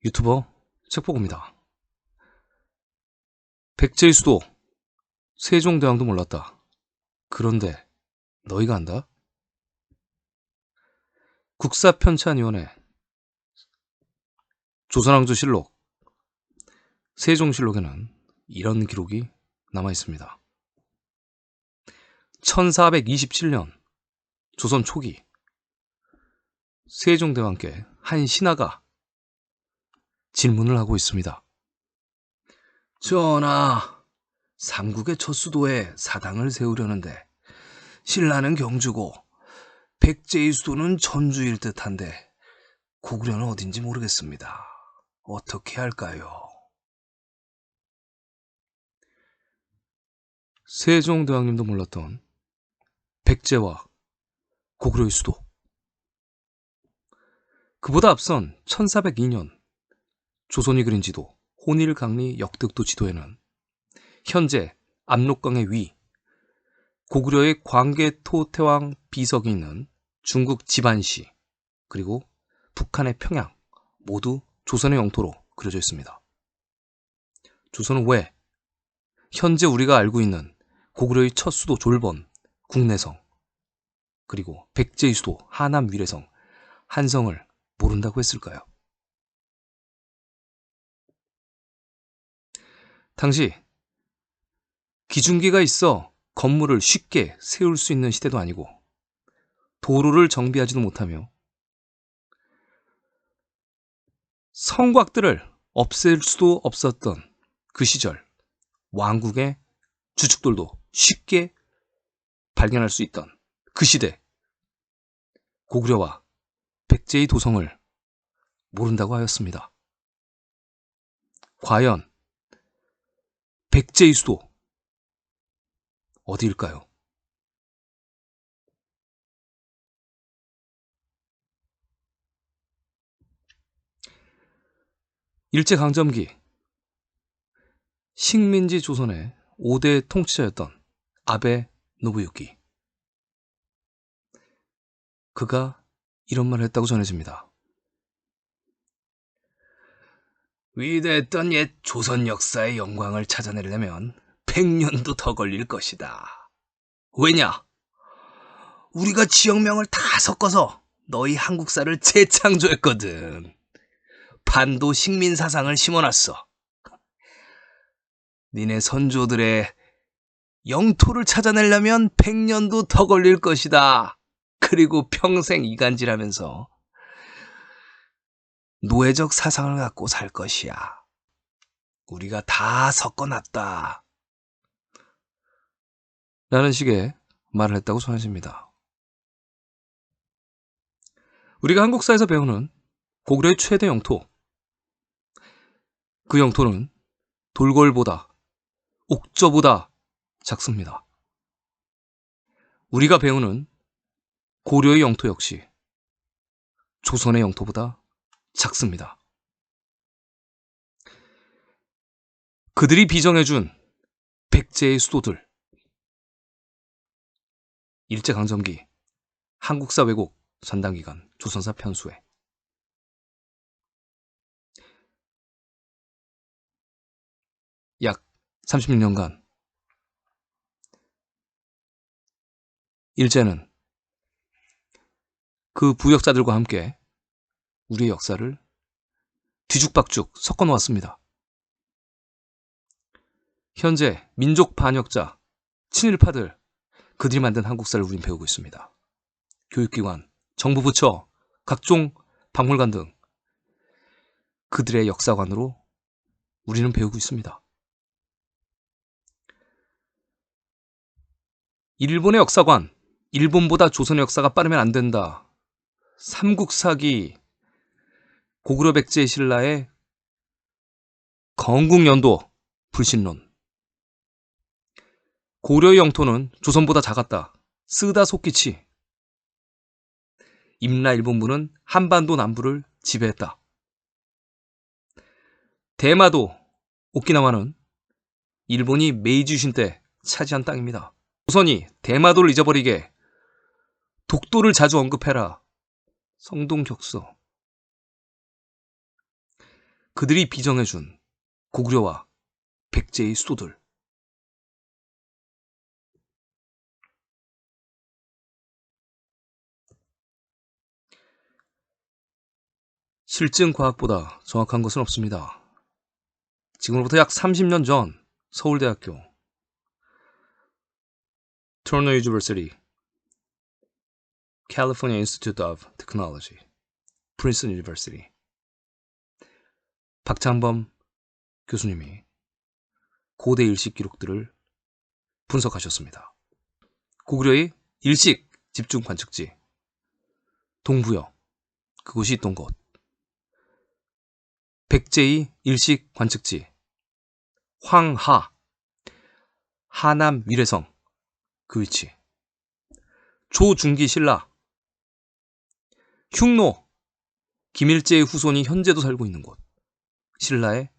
유튜버 책보고입니다. 백제의 수도 세종대왕도 몰랐다. 그런데 너희가 안다? 국사편찬위원회 조선왕조실록 세종실록에는 이런 기록이 남아있습니다. 1427년 조선 초기 세종대왕께 한 신하가 질문을 하고 있습니다. 전하, 삼국의 첫 수도에 사당을 세우려는데 신라는 경주고 백제의 수도는 전주일 듯한데 고구려는 어딘지 모르겠습니다. 어떻게 할까요? 세종대왕님도 몰랐던 백제와 고구려의 수도. 그보다 앞선 1402년 조선이 그린 지도 혼일강리 역득도 지도에는 현재 압록강의 위 고구려의 광개토태왕 비석이 있는 중국 지반시 그리고 북한의 평양 모두 조선의 영토로 그려져 있습니다. 조선은 왜 현재 우리가 알고 있는 고구려의 첫 수도 졸번, 국내성 그리고 백제의 수도 하남 위례성, 한성을 모른다고 했을까요? 당시 기중기가 있어 건물을 쉽게 세울 수 있는 시대도 아니고 도로를 정비하지도 못하며 성곽들을 없앨 수도 없었던 그 시절 왕국의 주축들도 쉽게 발견할 수 있던 그 시대 고구려와 백제의 도성을 모른다고 하였습니다. 과연 백제의 수도 어디일까요? 일제강점기 식민지 조선의 5대 통치자였던 아베 노부유키. 그가 이런 말을 했다고 전해집니다. 위대했던 옛 조선 역사의 영광을 찾아내려면 100년도 더 걸릴 것이다. 왜냐? 우리가 지역명을 다 섞어서 너희 한국사를 재창조했거든. 반도 식민 사상을 심어놨어. 니네 선조들의 영토를 찾아내려면 100년도 더 걸릴 것이다. 그리고 평생 이간질하면서 노예적 사상을 갖고 살 것이야. 우리가 다 섞어놨다. 라는 식의 말을 했다고 전해집니다. 우리가 한국사에서 배우는 고구려의 최대 영토, 그 영토는 돌궐보다, 옥저보다 작습니다. 우리가 배우는 고려의 영토 역시 조선의 영토보다 작습니다. 그들이 비정해준 백제의 수도들, 일제강점기 한국사 왜곡 전당기간 조선사 편수회. 약 36년간 일제는 그 부역자들과 함께 우리의 역사를 뒤죽박죽 섞어 놓았습니다. 현재 민족 반역자, 친일파들, 그들이 만든 한국사를 우린 배우고 있습니다. 교육기관, 정부 부처, 각종 박물관 등 그들의 역사관으로 우리는 배우고 있습니다. 일본의 역사관, 일본보다 조선의 역사가 빠르면 안 된다. 삼국사기, 고구려 백제 신라의 건국연도, 불신론. 고려의 영토는 조선보다 작았다. 쓰다 속기치. 임나 일본부는 한반도 남부를 지배했다. 대마도, 오키나와는 일본이 메이지 유신 때 차지한 땅입니다. 조선이 대마도를 잊어버리게 독도를 자주 언급해라. 성동격서. 그들이 비정해준 고구려와 백제의 수도들. 실증 과학보다 정확한 것은 없습니다. 지금으로부터 약 30년 전 서울대학교, Turner University, California Institute of Technology, Princeton University, 박찬범 교수님이 고대 일식 기록들을 분석하셨습니다. 고구려의 일식 집중 관측지, 동부여, 그곳이 있던 곳. 백제의 일식 관측지, 황하, 하남 위례성, 그 위치. 조중기 신라, 흉노, 김일제의 후손이 현재도 살고 있는 곳. 신라의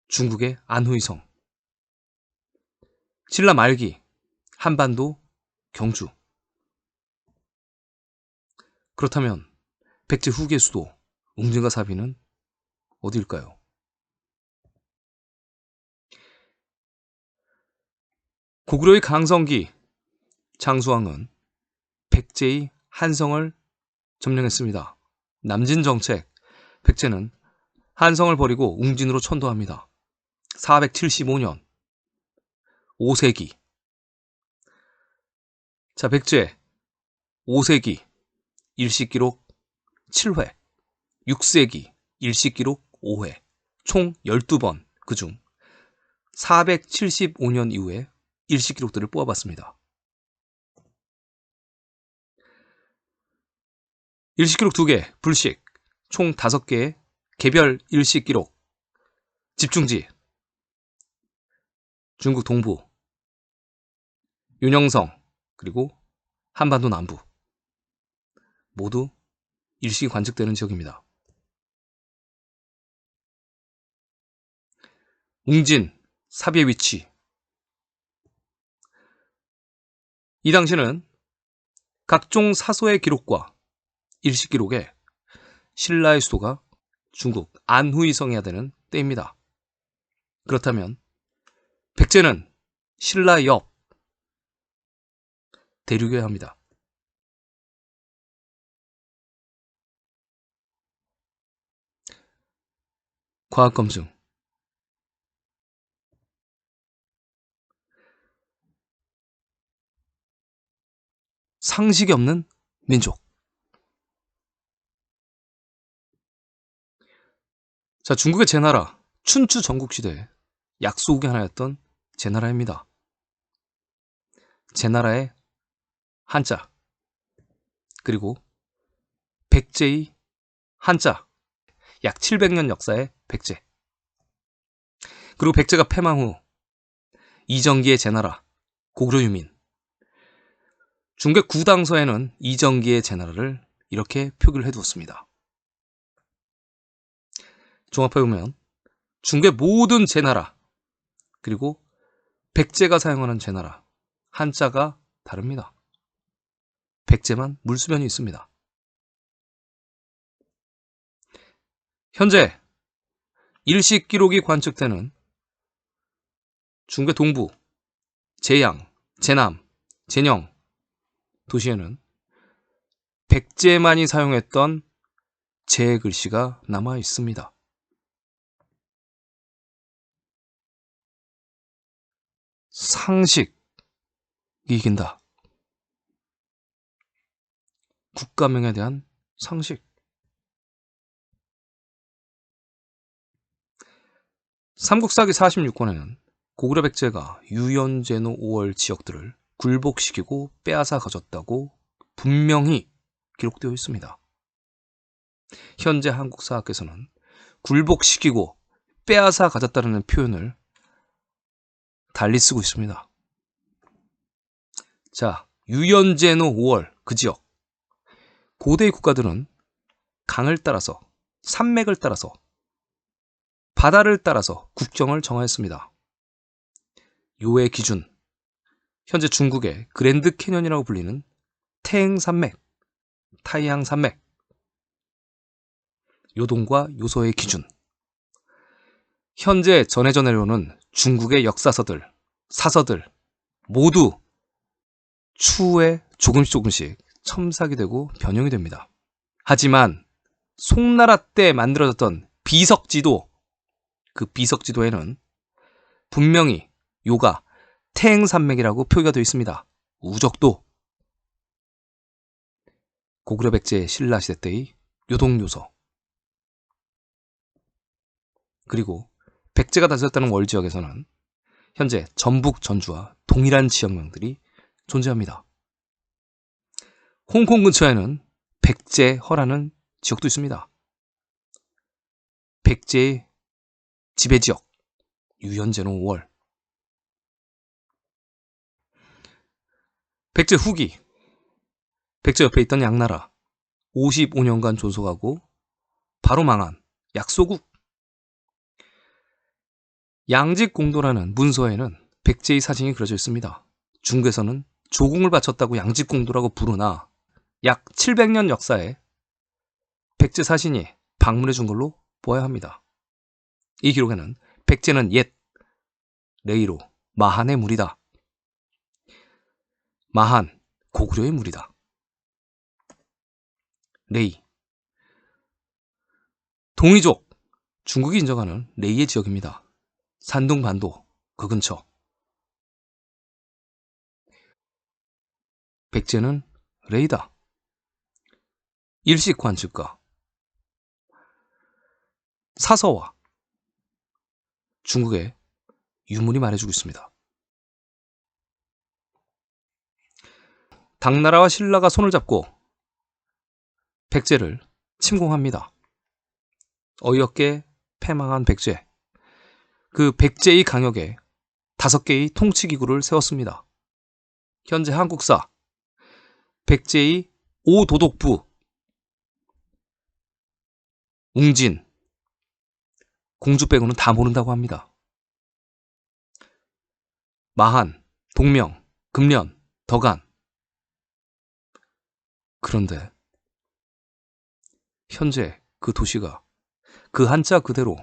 중국의 안후이성. 신라 말기, 한반도, 경주. 그렇다면 백제 후계 수도 웅진과 사비는 어디일까요? 고구려의 강성기 장수왕은 백제의 한성을 점령했습니다. 남진정책, 백제는 한성을 버리고 웅진으로 천도합니다. 475년 5세기. 자, 백제 5세기 일식기록 7회, 6세기 일식기록 5회, 총 12번, 그중 475년 이후에 일식기록들을 뽑아봤습니다. 일식기록 2개, 불식, 총 5개의 개별 일식기록, 집중지, 중국 동부, 윤영성, 그리고 한반도 남부, 모두 일식이 관측되는 지역입니다. 웅진, 사비의 위치. 이 당시는 각종 사서의 기록과 일식 기록에 신라의 수도가 중국 안후이성이어야 되는 때입니다. 그렇다면 백제는 신라 옆 대륙이어야 합니다. 과학검증. 상식이 없는 민족. 자, 중국의 제나라, 춘추 전국시대에 약소국의 하나였던 제나라입니다. 제나라의 한자, 그리고 백제의 한자, 약 700년 역사의 백제. 그리고 백제가 패망 후 이정기의 제나라, 고구려 유민. 중개 구당서에는 이정기의 제나라를 이렇게 표기를 해두었습니다. 종합해보면 중개 모든 제나라, 그리고 백제가 사용하는 제나라, 한자가 다릅니다. 백제만 물수변이 있습니다. 현재 일식 기록이 관측되는 중개 동부, 제양, 제남, 제녕 도시에는 백제만이 사용했던 제 글씨가 남아 있습니다. 상식이 이긴다. 국가명에 대한 상식. 삼국사기 46권에는 고구려 백제가 유연제노 5월 지역들을 굴복시키고 빼앗아 가졌다고 분명히 기록되어 있습니다. 현재 한국사학에서는 굴복시키고 빼앗아 가졌다는 표현을 달리 쓰고 있습니다. 자, 유연제노 5월 그 지역. 고대의 국가들은 강을 따라서, 산맥을 따라서, 바다를 따라서 국경을 정하였습니다. 요의 기준, 현재 중국의 그랜드 캐년이라고 불리는 태행산맥, 타이양산맥, 요동과 요소의 기준. 현재 전해져 내려오는 중국의 역사서들, 사서들 모두 추후에 조금씩 첨삭이 되고 변형이 됩니다. 하지만 송나라 때 만들어졌던 비석지도, 그 비석지도에는 분명히 요가 태행산맥이라고 표기가 되어 있습니다. 우적도, 고구려 백제 신라 시대 때의 요동요소, 그리고 백제가 다스렸다는 월지역에서는 현재 전북, 전주와 동일한 지역명들이 존재합니다. 홍콩 근처에는 백제허라는 지역도 있습니다. 백제의 지배지역, 유연제노 월. 백제 후기, 백제 옆에 있던 양나라 55년간 존속하고 바로 망한 약소국. 양직공도라는 문서에는 백제의 사진이 그려져 있습니다. 중국에서는 조공을 바쳤다고 양직공도라고 부르나 약 700년 역사에 백제 사신이 방문해 준 걸로 보아야 합니다. 이 기록에는 백제는 옛 레이로 마한의 무리다. 마한, 고구려의 무리다. 레이, 동이족, 중국이 인정하는 레이의 지역입니다. 산둥 반도 그 근처. 백제는 레이다. 일식 관측가. 사서와 중국의 유물이 말해주고 있습니다. 당나라와 신라가 손을 잡고 백제를 침공합니다. 어이없게 패망한 백제. 그 백제의 강역에 5개의 통치기구를 세웠습니다. 현재 한국사 백제의 오도독부, 웅진, 공주 빼고는 다 모른다고 합니다. 마한, 동명, 금련, 덕안. 그런데 현재 그 도시가 그 한자 그대로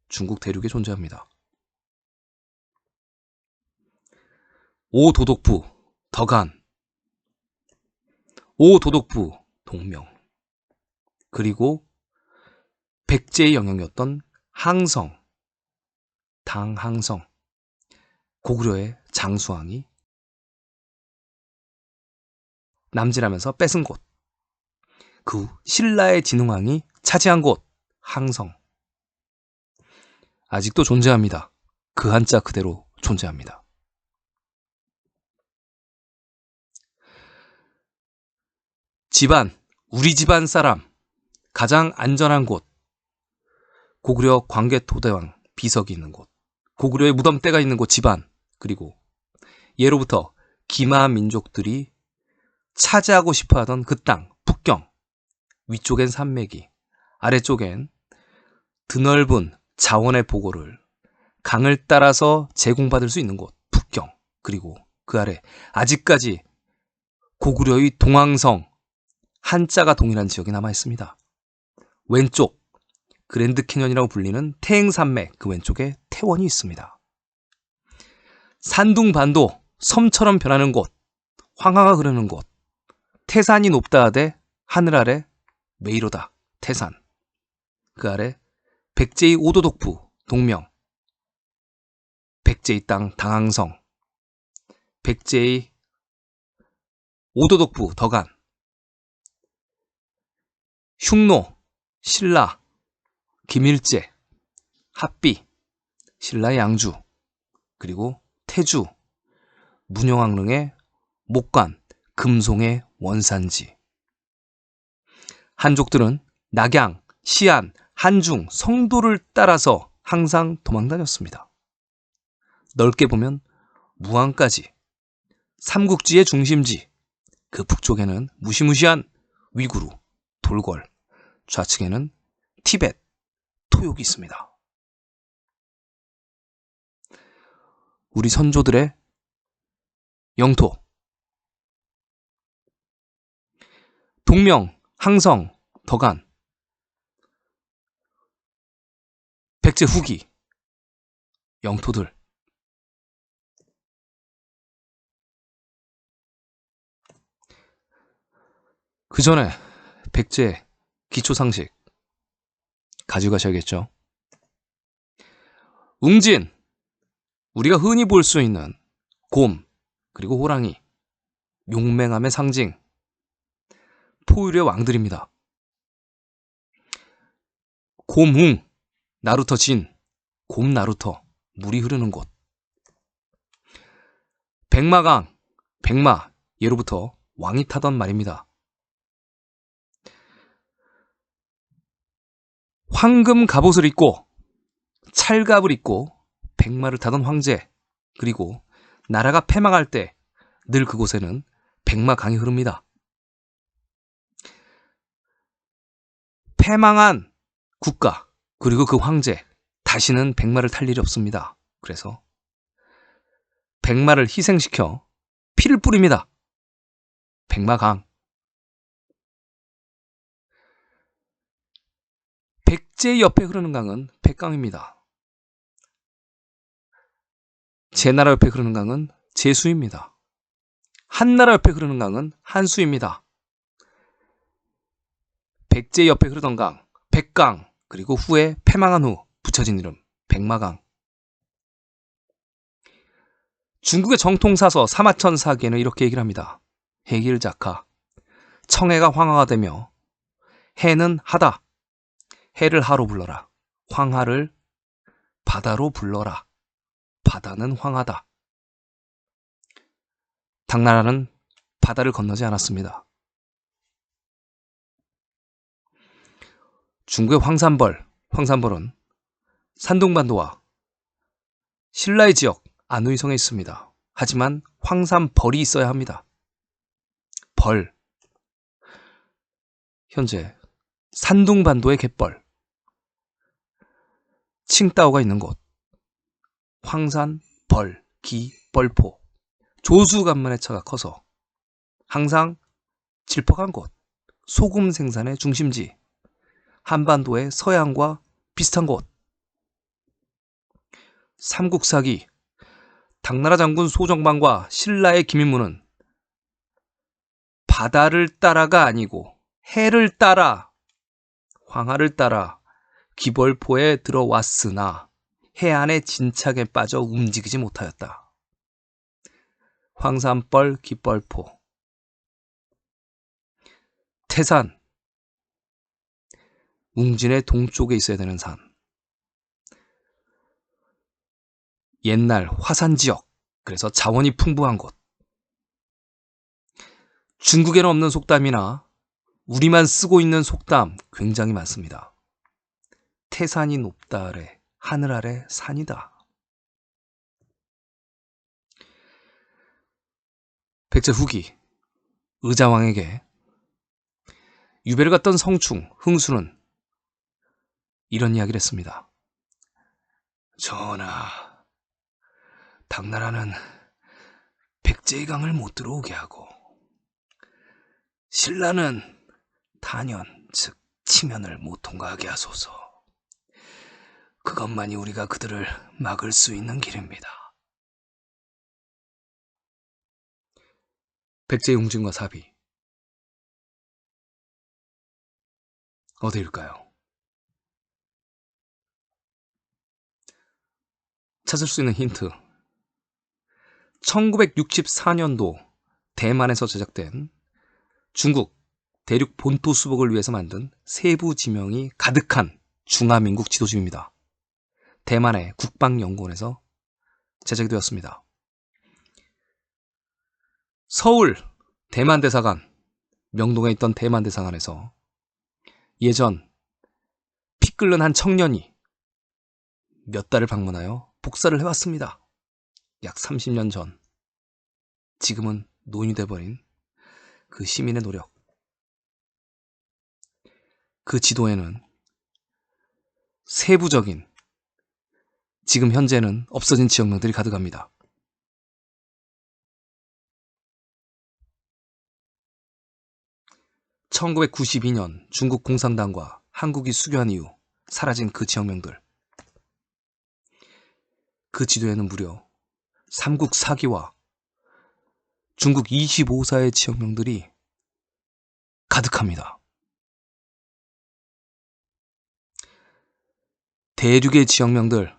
중국 대륙에 존재합니다. 오도독부, 덕안, 오도독부, 동명, 그리고 백제의 영역이었던 항성, 당항성, 고구려의 장수왕이 남진하면서 뺏은 곳, 그 후 신라의 진흥왕이 차지한 곳, 항성. 아직도 존재합니다. 그 한자 그대로 존재합니다. 집안, 우리 집안 사람, 가장 안전한 곳, 고구려 광개토대왕 비석이 있는 곳, 고구려의 무덤대가 있는 곳 집안, 그리고 예로부터 기마 민족들이 차지하고 싶어하던 그 땅, 북경. 위쪽엔 산맥이, 아래쪽엔 드넓은 자원의 보고를 강을 따라서 제공받을 수 있는 곳, 북경. 그리고 그 아래 아직까지 고구려의 동황성, 한자가 동일한 지역이 남아 있습니다. 왼쪽 그랜드 캐년이라고 불리는 태행산맥, 그 왼쪽에 태원이 있습니다. 산둥 반도, 섬처럼 변하는 곳, 황하가 흐르는 곳, 태산이 높다 하되 하늘 아래 메이로다, 태산. 그 아래 백제의 오도독부, 동명, 백제의 땅, 당항성, 백제의 오도독부, 덕안, 흉노, 신라, 김일제, 합비, 신라의 양주, 그리고 태주, 문영왕릉의 목관, 금송의 원산지. 한족들은 낙양, 시안, 한중, 성도를 따라서 항상 도망다녔습니다. 넓게 보면 무안까지, 삼국지의 중심지, 그 북쪽에는 무시무시한 위구르, 돌궐, 좌측에는 티벳, 토욕이 있습니다. 우리 선조들의 영토. 동명, 항성, 덕안. 백제 후기 영토들. 그 전에 백제 기초상식 가져가셔야겠죠. 웅진, 우리가 흔히 볼 수 있는 곰, 그리고 호랑이, 용맹함의 상징, 포유류의 왕들입니다. 곰웅, 나루터 진, 곰 나루터, 물이 흐르는 곳. 백마강, 백마, 예로부터 왕이 타던 말입니다. 황금 갑옷을 입고 찰갑을 입고 백마를 타던 황제, 그리고 나라가 패망할 때 늘 그곳에는 백마강이 흐릅니다. 패망한 국가, 그리고 그 황제, 다시는 백마를 탈 일이 없습니다. 그래서 백마를 희생시켜 피를 뿌립니다. 백마강. 백제 옆에 흐르는 강은 백강입니다. 제나라 옆에 흐르는 강은 제수입니다. 한나라 옆에 흐르는 강은 한수입니다. 백제 옆에 흐르던 강, 백강, 그리고 후에 패망한 후 붙여진 이름, 백마강. 중국의 정통사서 사마천사기에는 이렇게 얘기를 합니다. 해길작하, 청해가 황하가 되며 해는 하다, 해를 하로 불러라, 황하를 바다로 불러라, 바다는 황하다. 당나라는 바다를 건너지 않았습니다. 중국의 황산벌은 산둥반도와 신라의 지역 안우이성에 있습니다. 하지만 황산벌이 있어야 합니다. 벌. 현재 산둥반도의 갯벌, 칭따오가 있는 곳, 황산, 벌, 기, 벌포, 조수간만의 차가 커서 항상 질퍽한 곳, 소금 생산의 중심지, 한반도의 서양과 비슷한 곳. 삼국사기, 당나라 장군 소정방과 신라의 김인무는 바다를 따라가 아니고 해를 따라, 황하를 따라 기벌포에 들어왔으나 해안의 진창에 빠져 움직이지 못하였다. 황산벌, 기벌포. 태산, 웅진의 동쪽에 있어야 되는 산. 옛날 화산지역, 그래서 자원이 풍부한 곳. 중국에는 없는 속담이나 우리만 쓰고 있는 속담 굉장히 많습니다. 태산이 높다 아래, 하늘 아래 산이다. 백제 후기, 의자왕에게 유배를 갔던 성충, 흥수는 이런 이야기를 했습니다. 전하, 당나라는 백제의 강을 못 들어오게 하고 신라는 단연, 즉 치면을 못 통과하게 하소서. 그것만이 우리가 그들을 막을 수 있는 길입니다. 백제의 웅진과 사비, 어디일까요? 찾을 수 있는 힌트. 1964년도 대만에서 제작된 중국 대륙 본토 수복을 위해서 만든 세부 지명이 가득한 중화민국 지도집입니다. 대만의 국방연구원에서 제작이 되었습니다. 서울 대만대사관, 명동에 있던 대만대사관에서 예전 피 끓는 한 청년이 몇 달을 방문하여 복사를 해왔습니다. 약 30년 전. 지금은 노인이 돼버린 그 시민의 노력. 그 지도에는 세부적인, 지금 현재는 없어진 지역명들이 가득합니다. (1992년) 중국 공산당과 한국이 수교한 이후 사라진 그 지역명들. 그 지도에는 무려 삼국 4기와 중국 25사의 지역명들이 가득합니다. 대륙의 지역명들,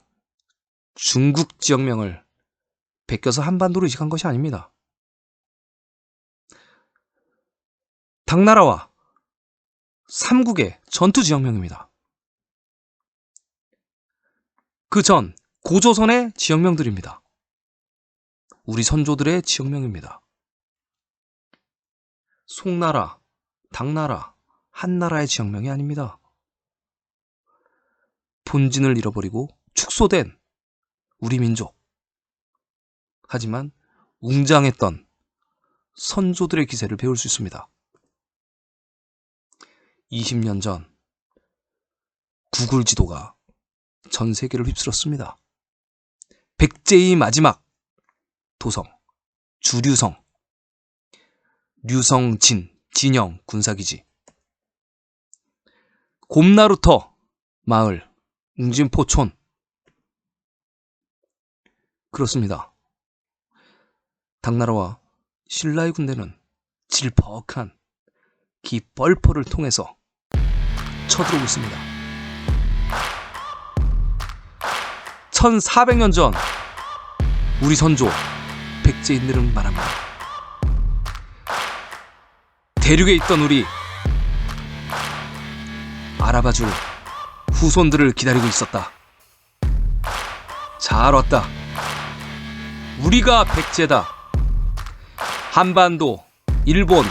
중국 지역명을 베껴서 한반도로 이식한 것이 아닙니다. 당나라와 삼국의 전투 지역명입니다. 그 전 고조선의 지역명들입니다. 우리 선조들의 지역명입니다. 송나라, 당나라, 한나라의 지역명이 아닙니다. 본진을 잃어버리고 축소된 우리 민족. 하지만 웅장했던 선조들의 기세를 배울 수 있습니다. 20년 전 구글 지도가 전 세계를 휩쓸었습니다. 백제의 마지막 도성, 주류성, 류성진, 진영 군사기지, 곰나루터 마을, 웅진포촌. 그렇습니다. 당나라와 신라의 군대는 질퍽한 기벌포를 통해서 쳐들어오고 있습니다. 1400년 전 우리 선조 백제인들은 말합니다. 대륙에 있던 우리 알아봐줄 후손들을 기다리고 있었다. 잘 왔다. 우리가 백제다. 한반도, 일본,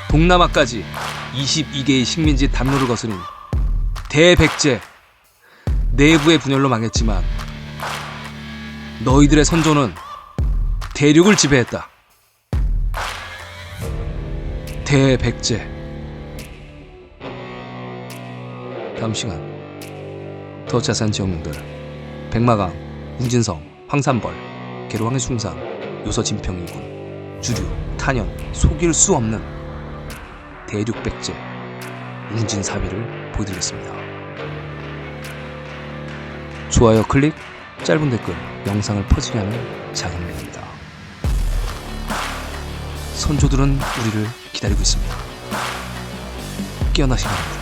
동남아까지 22개의 식민지 담로를 거스린 대백제. 내부의 분열로 망했지만 너희들의 선조는 대륙을 지배했다. 대백제. 다음 시간 더 자세한 지역명들, 백마강, 웅진성, 황산벌, 계로왕의 숭상, 요서 진평이군, 주류, 탄현, 속일 수 없는 대륙 백제, 웅진사비를 보여드리겠습니다. 좋아요 클릭, 짧은 댓글, 영상을 퍼지게 하는 작은 힘입니다. 선조들은 우리를 기다리고 있습니다. 깨어나시기 바랍니다.